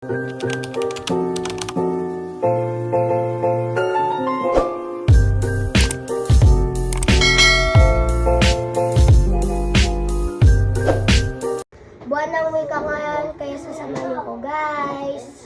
Buwan ng wika ngayon, kaya sasamahan niyo ko, guys.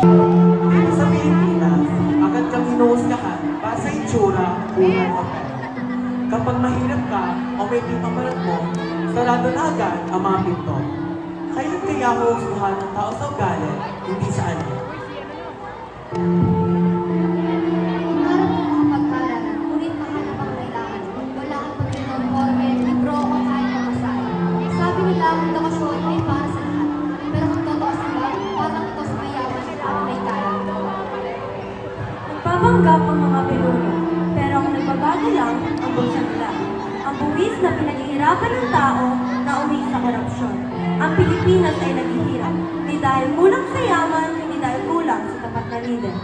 Sa Pilipinas, agad kang hinuhusgahan para sa itsura, unang papel. Kapag mahirap ka o may pinapalat mo, sarado na agad ang mga pinto. Kailan kaya mo husgahan ng tao sa ugali, hindi sa anyo? Pangarap ko mga pagkaralan, ngunit mahal ang kailangan. Wala kang pag-informe, libro o kahit pamasahe. Sabi nila ang edukasyon ay para sa lahat. Pero kung totoo sila, parang ito sa mayaman at may kaya. Nagpapanggap ang mga pinuno, pero ang nagbabago lang ang bulsa nila. Ang buwis na pinaghihirapan ng tao na uwi sa korupsyon. Ang Pilipinas ay naghihirap, di dahil kulang sa yaman, hindi dahil kulang sa tapat na leader.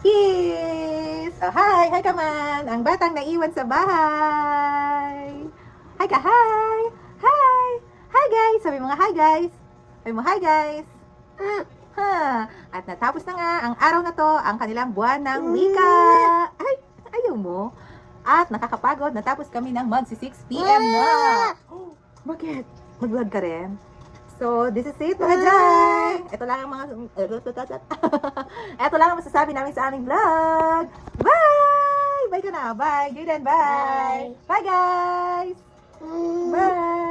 Kiss! Oh, hi! Hi ka man! Ang batang naiwan sa bahay! Hi ka! Hi! Hi! Hi guys! Sabi mo nga hi guys! Sabi mo hi guys! Ha! At natapos na nga ang araw na to, ang kanilang buwan ng wika! Ay! Ayaw mo! At nakakapagod, natapos kami ng magsi 6 p.m. na! Bakit? Mag-vlog ka rin? So, this is it mga Jai! Ito lang ang mga... Ito lang ang masasabi namin sa aming vlog! Bye! Bye ka na! Bye! Jordan, bye! Bye guys! Bye!